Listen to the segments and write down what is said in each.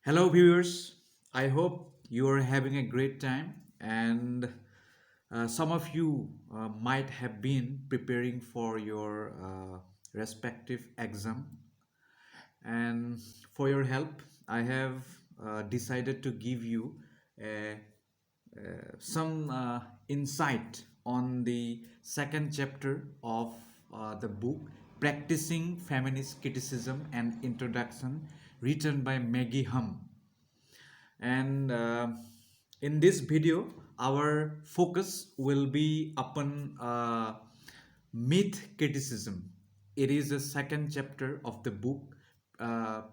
Hello, viewers. I hope you are having a great time, and some of you might have been preparing for your respective exam. And for your help, I have decided to give you uh, some insight on the second chapter of the book Practicing Feminist Criticism and Introduction, written by Maggie Humm. And in this video our focus will be upon myth criticism. It is the second chapter of the book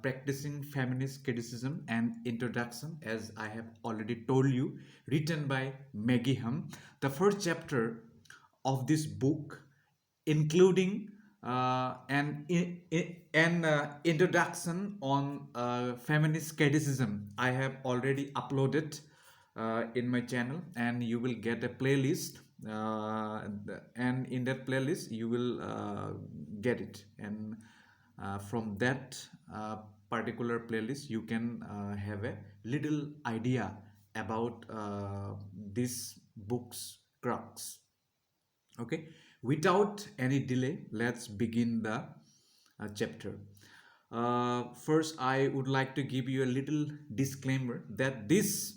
Practicing Feminist Criticism and Introduction, as I have already told you, written by Maggie Humm. The first chapter of this book, including an introduction on feminist criticism, I have already uploaded in my channel, and you will get a playlist, and in that playlist you will get it, and from that particular playlist you can have a little idea about this book's crux. Okay, without any delay, let's begin the chapter. First, I would like to give you a little disclaimer that this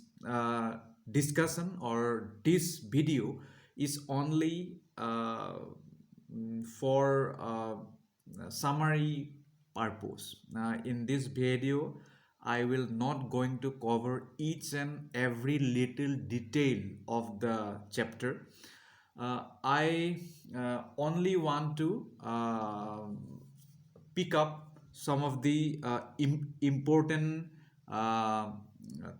discussion or this video is only for summary purpose. In this video, I will not going to cover each and every little detail of the chapter. I only want to pick up some of the important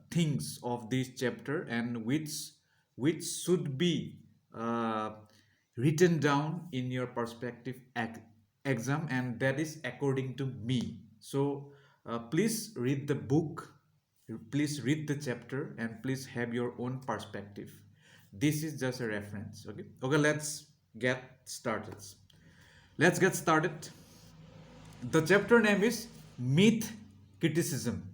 things of this chapter, and which should be uh, written down in your perspective exam, and that is according to me. So please read the book, please read the chapter, and please have your own perspective. This is just a reference. Okay, let's get started. The chapter name is myth criticism.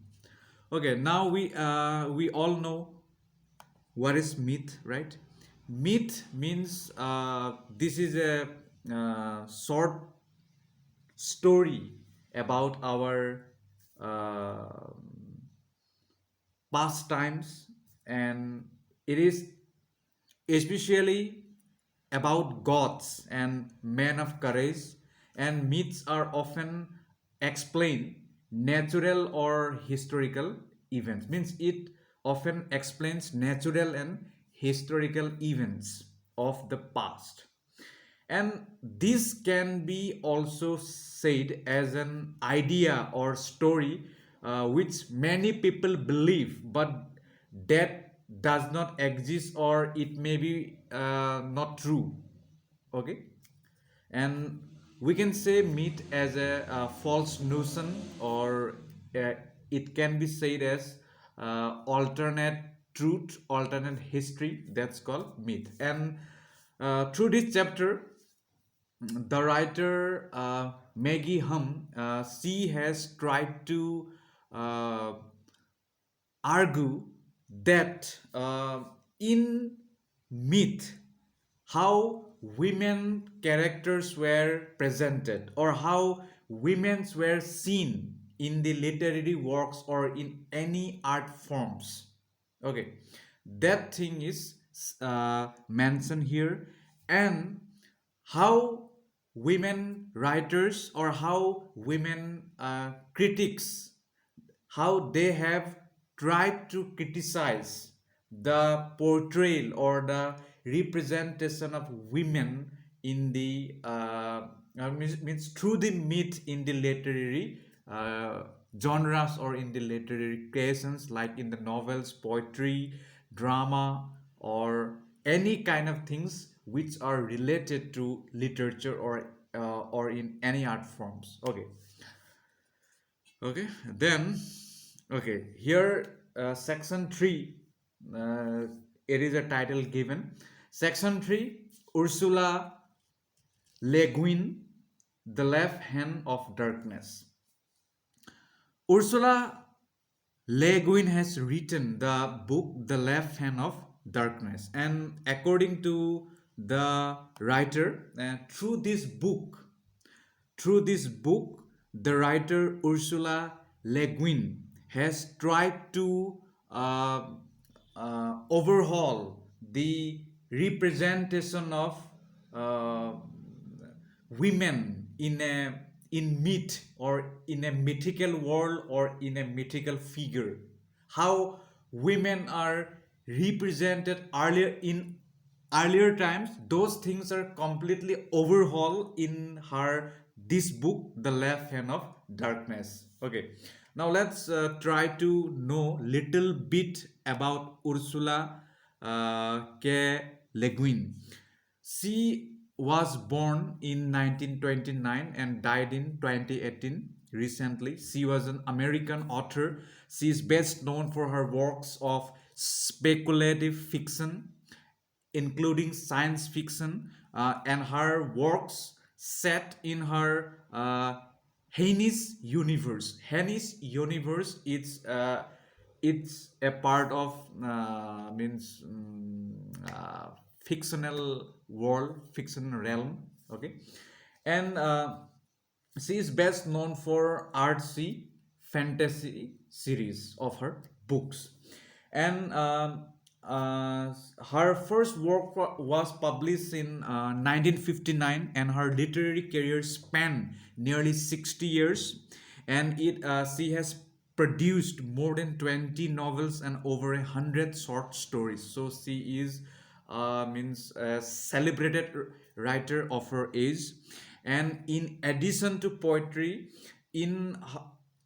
Okay, now we all know what is myth, right? Myth means this is a short story about our uh, past times, and it is especially about gods and men of courage. And myths are often explain natural or historical events, means it often explains natural and historical events of the past. And this can be also said as an idea or story which many people believe, but that does not exist, or it may be not true. Okay, and we can say myth as a false notion, or uh, it can be said as alternate truth, alternate history. That's called myth. And through this chapter, the writer Maggie Humm, she has tried to uh, argue that in myth, how women characters were presented, or how women were seen in the literary works or in any art forms. Okay, that thing is mentioned here. And how women writers, or how women critics, how they have tried to criticize the portrayal or the representation of women in the means through the myth in the literary genres, or in the literary creations, like in the novels, poetry, drama, or any kind of things which are related to literature, or in any art forms. Okay, then, okay, here section 3, uh, it is a title given. Section 3, Ursula Le Guin, The Left Hand of Darkness. Ursula Le Guin has written the book The Left Hand of Darkness, and according to the writer, through this book, the writer Ursula Le Guin has tried to overhaul the representation of uh, women in myth or in a mythical world or in a mythical figure. How women are represented earlier times, those things are completely overhauled in her this book, The Left Hand of Darkness. Okay, now let's try to know little bit about Ursula K. Le Guin. She was born in 1929 and died in 2018 recently. She was an American author. She is best known for her works of speculative fiction, including science fiction, and her works set in her Heinous universe. Heinous universe, it's a part of means fictional world, fictional realm. Okay, and she is best known for artsy fantasy series of her books, and her first work was published in 1959, and her literary career spanned nearly 60 years, and it she has produced more than 20 novels and over 100 short stories. So she is means a celebrated writer of her age, and in addition to poetry, in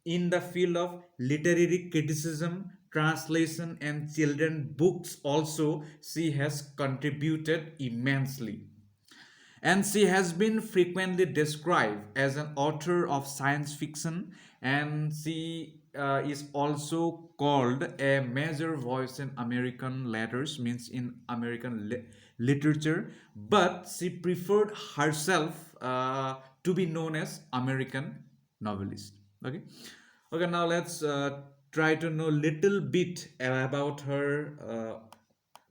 in the field of literary criticism, translation, and children books also, she has contributed immensely, and she has been frequently described as an author of science fiction, and she is also called a major voice in American letters, means in American literature, but she preferred herself to be known as American novelist. Okay, okay, now let's try to know little bit about her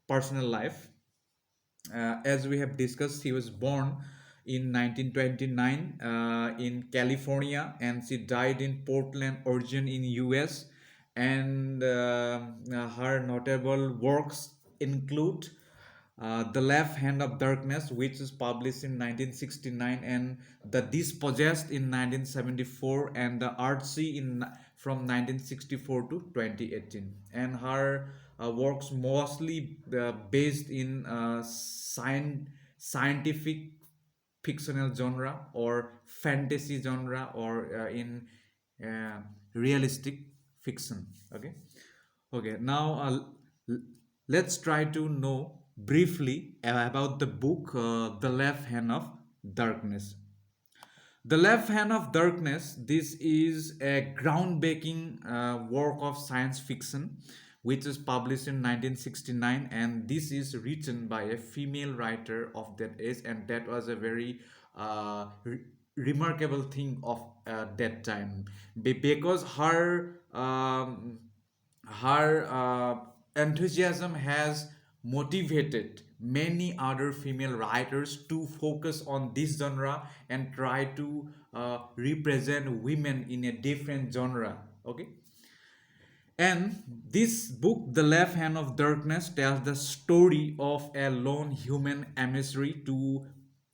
personal life. As we have discussed, he was born in 1929 in California, and she died in Portland, Oregon, in US. And her notable works include The Left Hand of Darkness, which is published in 1969, and The Dispossessed in 1974, and The Artsy in from 1964 to 2018. And her works mostly based in scientific fictional genre or fantasy genre or in uh, realistic fiction. Okay, okay, now let's try to know briefly about the book The Left Hand of Darkness. The Left Hand of Darkness, this is a groundbreaking work of science fiction which is published in 1969, and this is written by a female writer of that age, and that was a very remarkable thing of that time. Because her enthusiasm has motivated many other female writers to focus on this genre and try to represent women in a different genre. Okay, and this book, The Left Hand of Darkness, tells the story of a lone human emissary to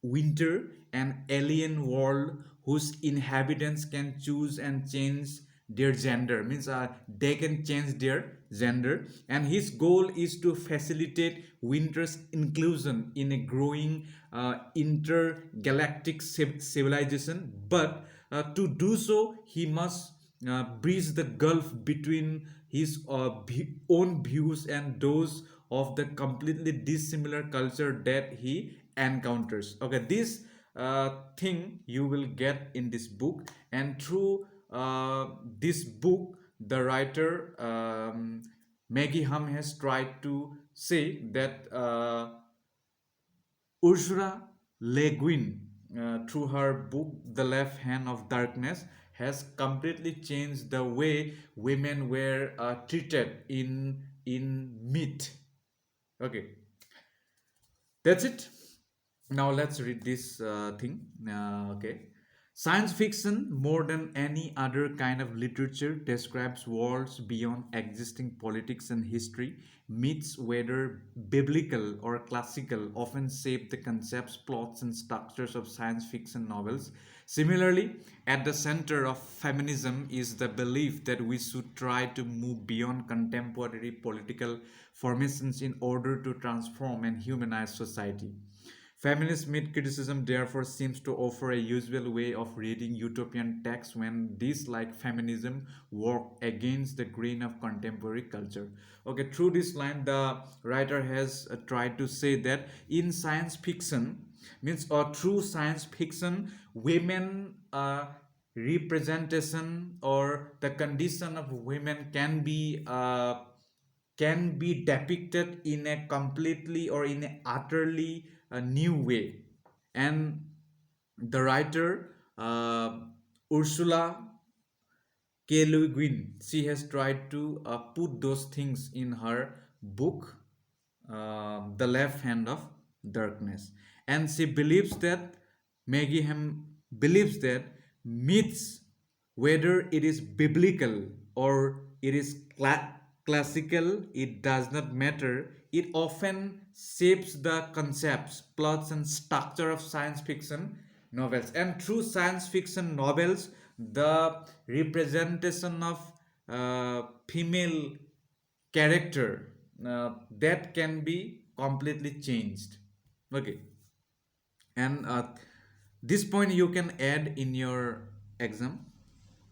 winter, an alien world whose inhabitants can choose and change their gender. Means they can change their gender, and his goal is to facilitate winter's inclusion in a growing intergalactic civilization. But to do so, he must bridge the gulf between his own views and those of the completely dissimilar culture that he encounters. Okay, this thing you will get in this book, and through this book, the writer Maggie Humm has tried to say that Ursula Le Guin, through her book The Left Hand of Darkness, has completely changed the way women were treated in myth. Okay, that's it. Now let's read this thing. Okay. Science fiction, more than any other kind of literature, describes worlds beyond existing politics and history. Myths, whether biblical or classical, often shape the concepts, plots, and structures of science fiction novels. Similarly, at the center of feminism is the belief that we should try to move beyond contemporary political formations in order to transform and humanize society. Feminist myth criticism therefore seems to offer a usual way of reading utopian texts when these, like feminism, work against the grain of contemporary culture. Okay, through this line, the writer has tried to say that in science fiction, means or through science fiction, women representation or the condition of women can be depicted in a completely or in a utterly new way. And the writer Ursula K. Le Guin, she has tried to put those things in her book, The Left Hand of Darkness. And she believes that Maggie Humm believes that myths, whether it is biblical or it is classical, it does not matter. It often shapes the concepts, plots, and structure of science fiction novels. And through science fiction novels, the representation of female character that can be completely changed. Okay, and this point you can add in your exam.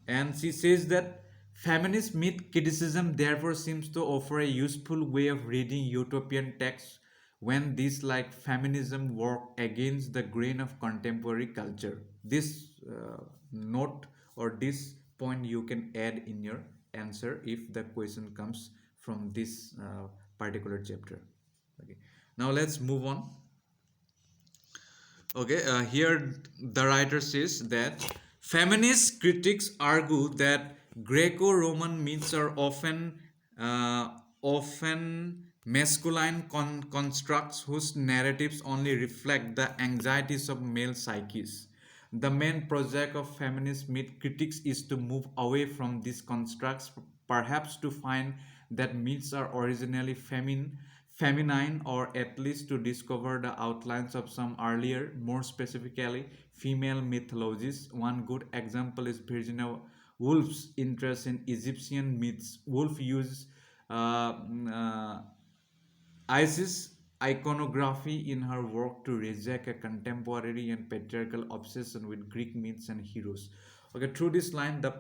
And she says that feminist myth criticism therefore seems to offer a useful way of reading utopian texts when these, like feminism, work against the grain of contemporary culture. This note or this point you can add in your answer if the question comes from this particular chapter. Okay, now let's move on. Okay, here the writer says that feminist critics argue that Greco-Roman myths are uh, often masculine constructs whose narratives only reflect the anxieties of male psyches. The main project of feminist myth critics is to move away from these constructs, perhaps to find that myths are originally feminine, or at least to discover the outlines of some earlier, more specifically female mythologies. One good example is Virginia Woolf's interest in Egyptian myths. Woolf used uh, uh, Isis iconography in her work to reject a contemporary and patriarchal obsession with Greek myths and heroes. Okay, through this line, the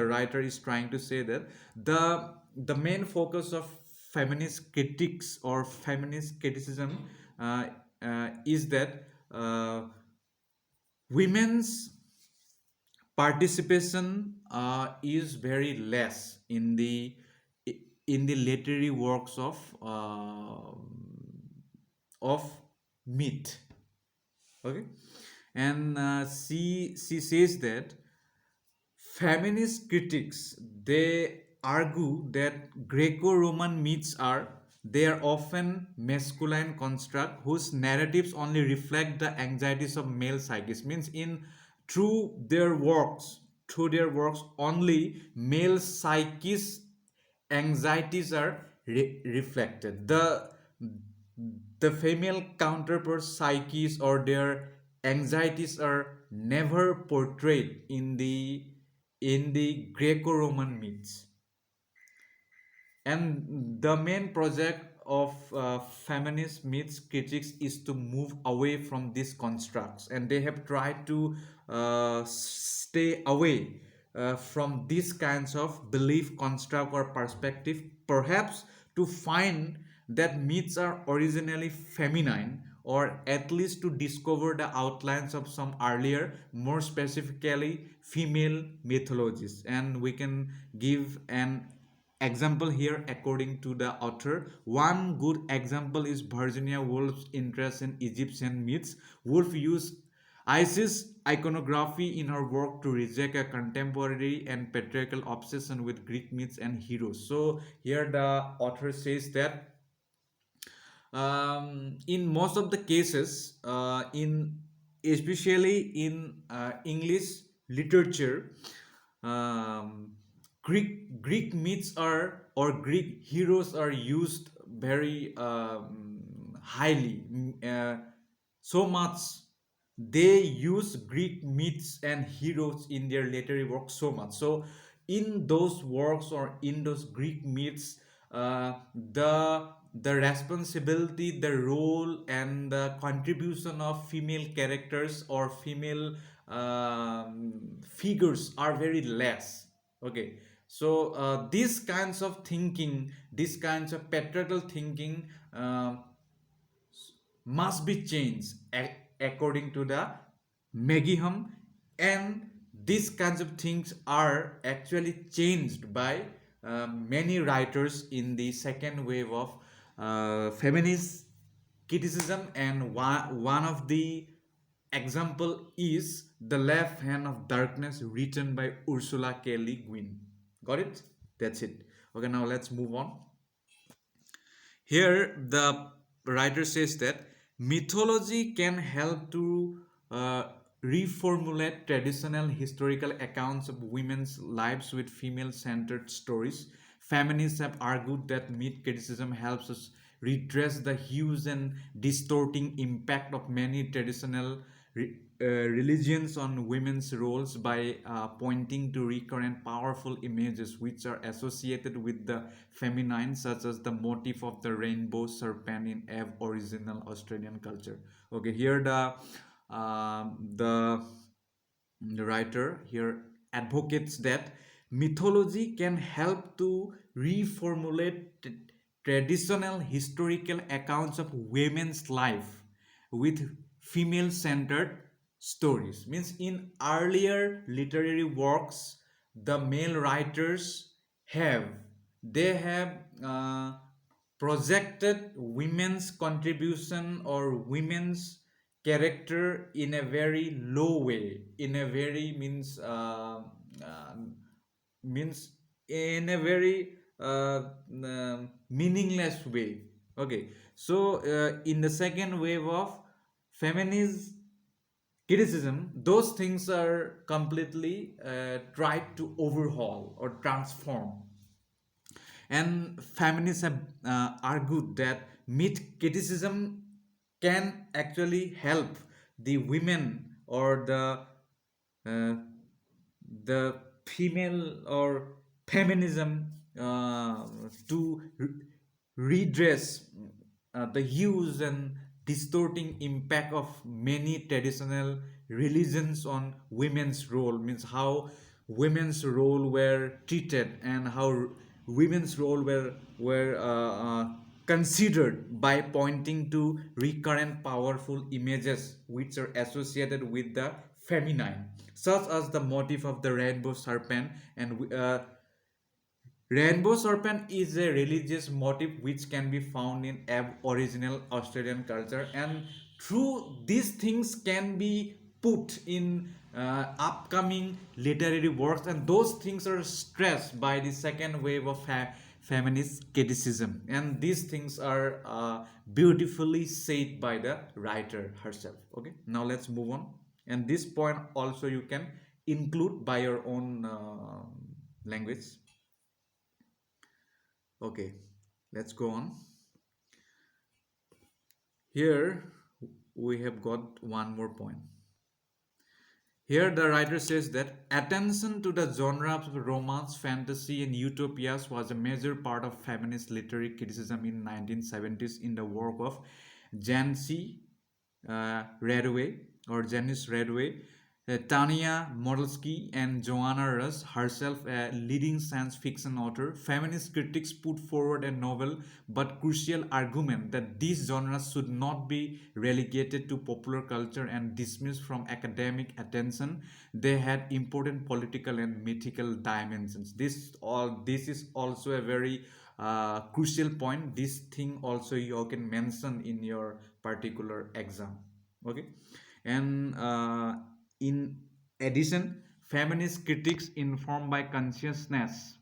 writer is trying to say that the main focus of feminist critics or feminist criticism is that women's participation is very less in the literary works of myth. Okay, and she says that feminist critics, they argue that Greco-Roman myths are often masculine construct whose narratives only reflect the anxieties of male psyches. Means in through their works only male psyches anxieties are reflected. The female counterpart psyches or their anxieties are never portrayed in the Greco-Roman myths. And the main project of feminist myths critics is to move away from these constructs, and they have tried to stay away from these kinds of belief construct or perspective, perhaps to find that myths are originally feminine, or at least to discover the outlines of some earlier, more specifically female mythologies. And we can give an example here according to the author. One good example is Virginia Woolf's interest in Egyptian myths. Woolf used Isis iconography in her work to reject a contemporary and patriarchal obsession with Greek myths and heroes. So here the author says that in most of the cases, in especially in English literature, um, Greek myths are or Greek heroes are used very highly, so much they use Greek myths and heroes in their literary works so much. So, in those works or in those Greek myths, the responsibility, the role, and the contribution of female characters or female figures are very less. Okay, so these kinds of thinking, these kinds of patriarchal thinking. Must be changed according to the Maggie Humm, and these kinds of things are actually changed by many writers in the second wave of feminist criticism, and one of the example is The Left Hand of Darkness, written by Ursula K. Le Guin. Got it? That's it. Okay, now let's move on. Here, the writer says that mythology can help to uh, reformulate traditional historical accounts of women's lives with female centered stories. Feminists have argued that myth criticism helps us redress the huge and distorting impact of many traditional religions on women's roles by pointing to recurrent powerful images which are associated with the feminine, such as the motif of the rainbow serpent in Aboriginal Australian culture. Okay, here the writer here advocates that mythology can help to reformulate traditional historical accounts of women's life with female centered stories. Means in earlier literary works, the male writers have they have projected women's contribution or women's character in a very low way, in a very means in a very meaningless way. Okay, so in the second wave of feminist criticism, those things are completely tried to overhaul or transform, and feminists have argued that myth criticism can actually help the women or uh, the female or feminism to redress the huge and distorting impact of many traditional religions on women's role. Means how women's role were treated and how women's role were considered by pointing to recurrent powerful images which are associated with the feminine, such as the motif of the rainbow serpent. And rainbow serpent is a religious motif which can be found in Aboriginal Australian culture, and through these things can be put in upcoming literary works, and those things are stressed by the second wave of feminist criticism, and these things are beautifully said by the writer herself. Okay, now let's move on, and this point also you can include by your own language. Okay, let's go on. Here we have got one more point. Here the writer says that attention to the genre of romance, fantasy, and utopias was a major part of feminist literary criticism in 1970s in the work of Jancy Redway or Janice Redway, Tanya Modelsky, and Joanna Russ, herself a leading science fiction author. Feminist critics put forward a novel but crucial argument that these genres should not be relegated to popular culture and dismissed from academic attention. They had important political and mythical dimensions. This is also a very crucial point. This thing also you can mention in your particular exam. Okay, And in addition, feminist critics informed by consciousness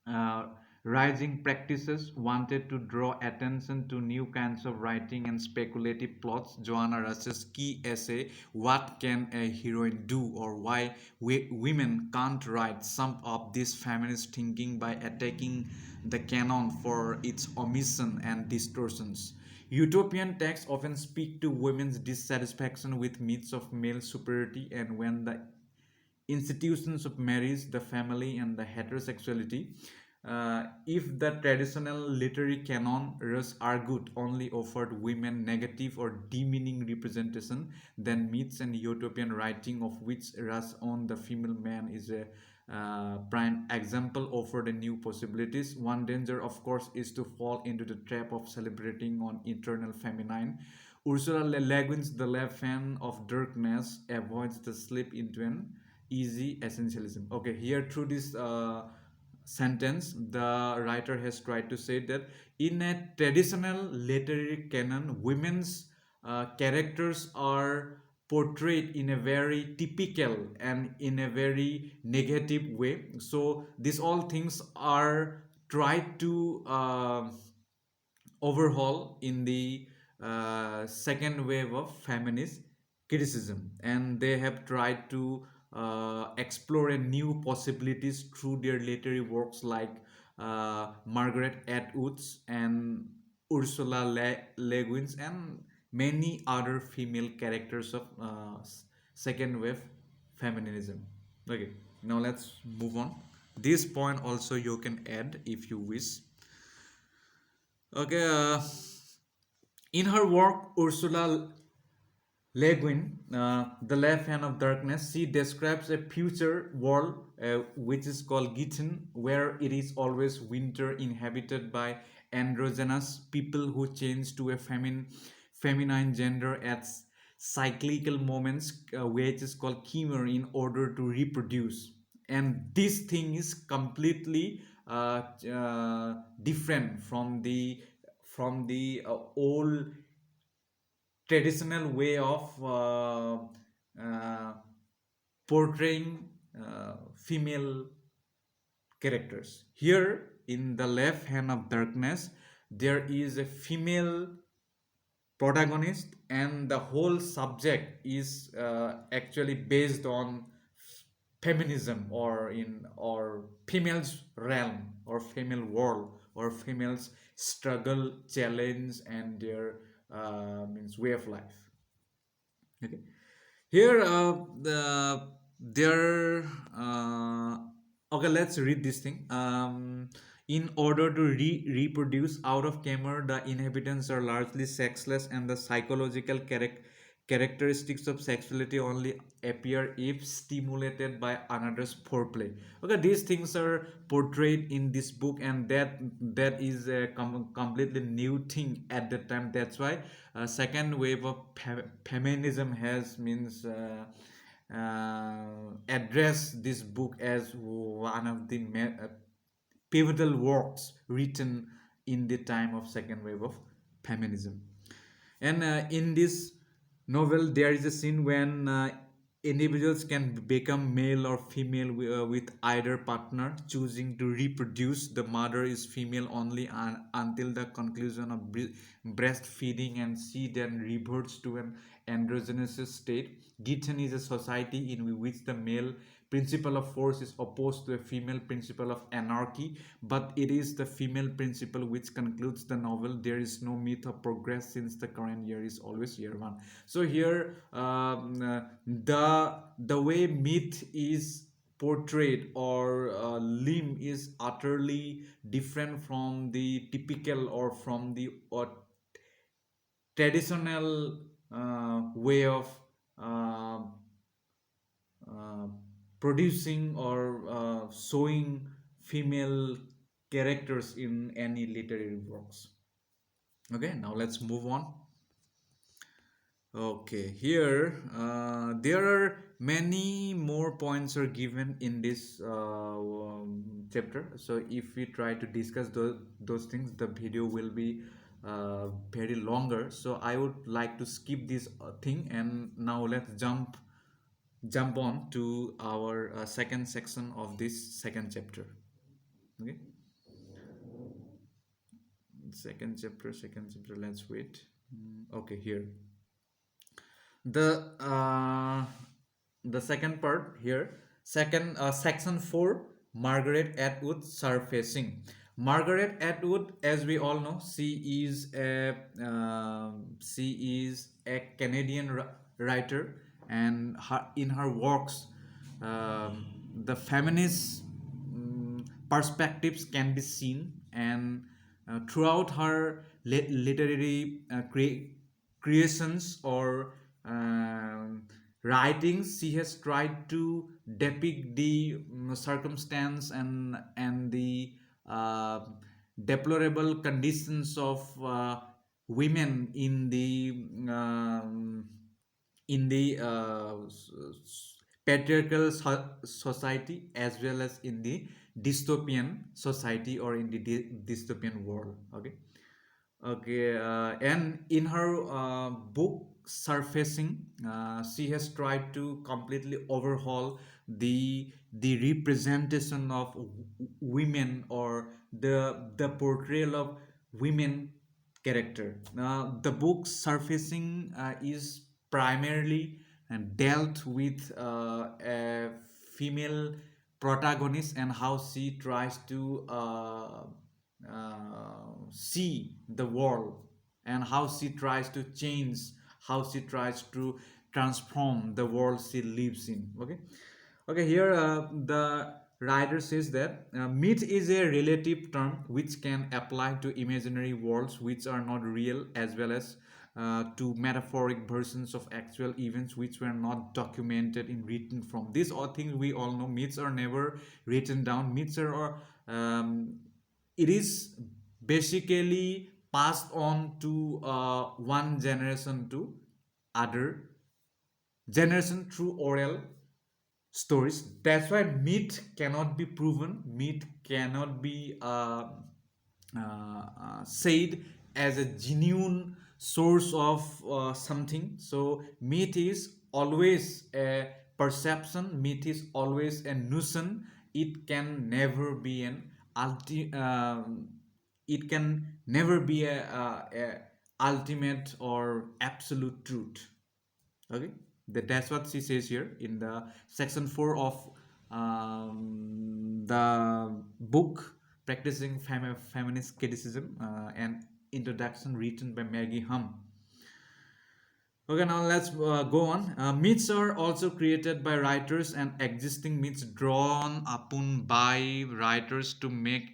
uh, rising practices wanted to draw attention to new kinds of writing and speculative plots. Joanna Russ's key essay, What Can a Heroine Do, or Why Women Can't Write, summed up this feminist thinking by attacking the canon for its omission and distortions. Utopian texts often speak to women's dissatisfaction with myths of male superiority, and when the institutions of marriage, the family, and the heterosexuality. If the traditional literary canon Russ argued only offered women negative or demeaning representation, then myths and utopian writing, of which Russ on the female man is a prime example, offered a new possibilities. One danger, of course, is to fall into the trap of celebrating on eternal feminine. Ursula Le Guin's The Left Hand of Darkness avoids the slip into an easy essentialism. Okay, here through this sentence, the writer has tried to say that in a traditional literary canon, women's characters are portrayed in a very typical and in a very negative way. So these all things are tried to overhaul in the second wave of feminist criticism, and they have tried to explore a new possibilities through their literary works like Margaret Atwood's and Ursula Le Guin's and many other female characters of second wave feminism. Okay, now let's move on. This point also you can add if you wish. Okay, in her work, Ursula Le Guin, The Left Hand of Darkness, she describes a future world which is called Gittin, where it is always winter, inhabited by androgynous people who change to a feminine gender at cyclical moments, which is called chimera, in order to reproduce. And this thing is completely different from the old traditional way of portraying female characters. Here, in The Left Hand of Darkness, there is a female protagonist, and the whole subject is actually based on feminism, or in or females realm or female world or females struggle, challenge, and their means way of life. Okay, here there okay, let's read this thing. In order to reproduce out of camera, the inhabitants are largely sexless, and the psychological characteristics of sexuality only appear if stimulated by another's foreplay. Okay, these things are portrayed in this book, and that is a completely new thing at that time. That's why second wave of feminism has means address this book as one of the pivotal works written in the time of second wave of feminism. And in this novel, there is a scene when individuals can become male or female with either partner choosing to reproduce. The mother is female only until the conclusion of breastfeeding, and she then reverts to an androgynous state. Gitan is a society in which the male principle of force is opposed to a female principle of anarchy, but it is the female principle which concludes the novel. There is no myth of progress, since the current year is always year one. So here the way myth is portrayed, or limb, is utterly different from the typical or from the traditional way of uh, uh, producing or showing female characters in any literary works. Okay, now let's move on. Okay, here there are many more points are given in this chapter. So if we try to discuss those things, the video will be very longer, so I would like to skip this thing, and now let's jump on to our second section of this second chapter. Okay, second chapter, let's wait. Okay, here the the second part here, second section 4, Margaret Atwood surfacing. Margaret Atwood, as we all know, she is a Canadian writer, and in her works, the feminist perspectives can be seen, and throughout her literary creations or um, writings, she has tried to depict the circumstance and the uh, deplorable conditions of women in the patriarchal society, as well as in the dystopian society, or in the dystopian world. Okay. Okay, and in her book Surfacing, she has tried to completely overhaul the representation of women, or the portrayal of women character. The book Surfacing is primarily dealt with a female protagonist, and how she tries to see the world, and how she tries to change, how she tries to transform the world she lives in. Okay. Okay, here the writer says that myth is a relative term which can apply to imaginary worlds which are not real, as well as to metaphoric versions of actual events which were not documented in written form. These are things we all know. Myths are never written down. Myths are it is basically passed on to one generation to other generation through oral stories. That's why myth cannot be proven, myth cannot be said as a genuine source of something. So myth is always a perception, myth is always a notion. It can never be an it can never be a ultimate or absolute truth. Okay, that's what she says here in the section 4 of the book Practicing Feminist Criticism, an introduction written by Maggie Humm. Okay, now let's go on. Myths are also created by writers, and existing myths drawn upon by writers to make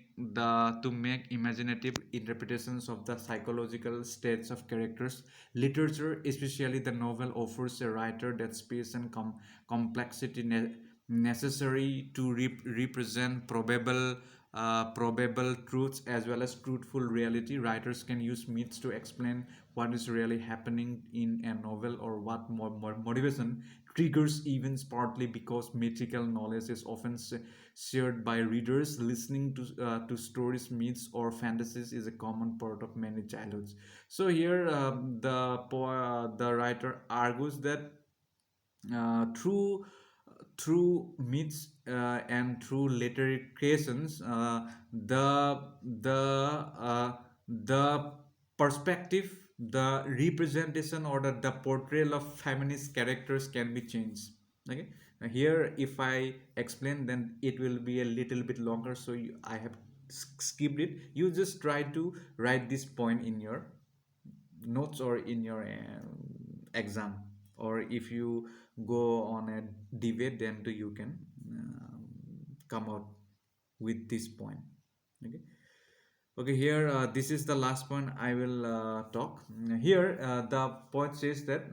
imaginative interpretations of the psychological states of characters. Literature, especially the novel, offers a writer that space and complexity necessary to represent probable truths as well as truthful reality. Writers can use myths to explain what is really happening in a novel, or what motivation triggers events, partly because mythical knowledge is often shared by readers. Listening to stories, myths, or fantasies is a common part of many childhoods. So here the writer argues that through myths and through literary creations, the perspective, the representation, or the portrayal of feminist characters can be changed. Okay. Now here, if I explain, then it will be a little bit longer, so I have skipped it. You just try to write this point in your notes or in your exam, or if you go on a debate, then too you can come out with this point. Okay. Okay, here this is the last point I will talk here. The point says that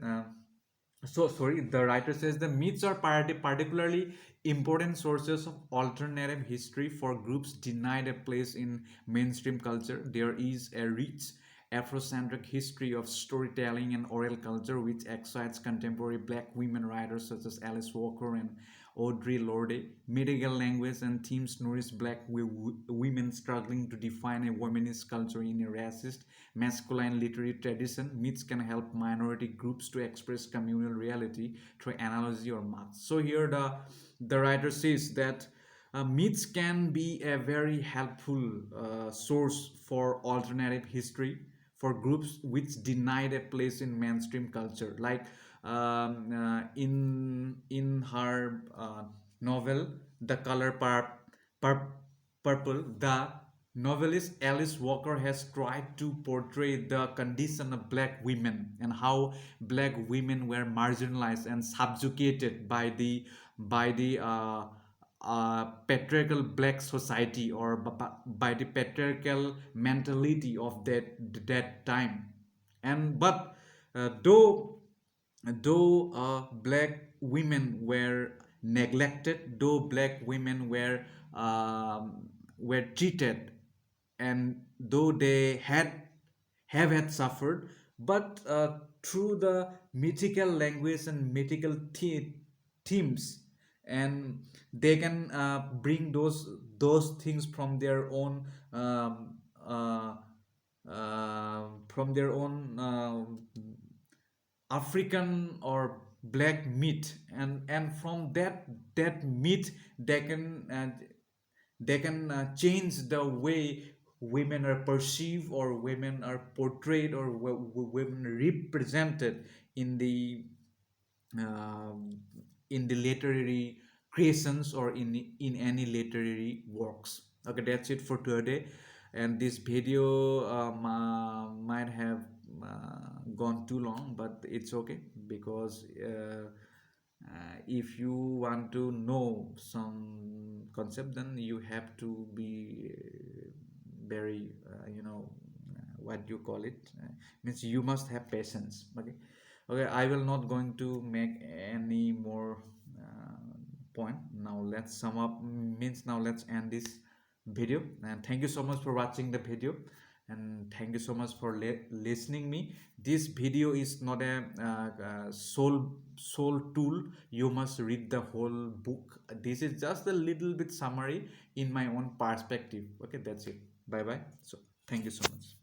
so sorry, the writer says the myths are particularly important sources of alternative history for groups denied a place in mainstream culture. There is a rich Afrocentric history of storytelling and oral culture which excites contemporary black women writers such as Alice Walker and Audre Lorde. Medical language and themes nourish black women struggling to define a womanist culture in a racist, masculine literary tradition. Myths can help minority groups to express communal reality through analogy or math. So here the writer says that myths can be a very helpful source for alternative history for groups which denied a place in mainstream culture. Like in her novel, The Color Pur- Purple, the novelist Alice Walker has tried to portray the condition of black women and how black women were marginalized and subjugated by the patriarchal black society or by the patriarchal mentality of that time. And but though black women were neglected, though black women were treated, and though they have had suffered, but through the mythical language and mythical themes, and they can bring those things uh, from their own African or black meat, and from that meat they can change the way women are perceived or women are portrayed or women represented in the um, in the literary creations or in any literary works. Okay, that's it for today. And this video might have gone too long, but it's okay because if you want to know some concept, then you have to be very what you call it, means you must have patience. Okay, okay, I will not going to make any more point. Now let's sum up, means now let's end this video. And thank you so much for watching the video, and thank you so much for listening me. This video is not a soul tool. You must read the whole book. This is just a little bit summary in my own perspective. Okay, that's it. Bye bye. So thank you so much.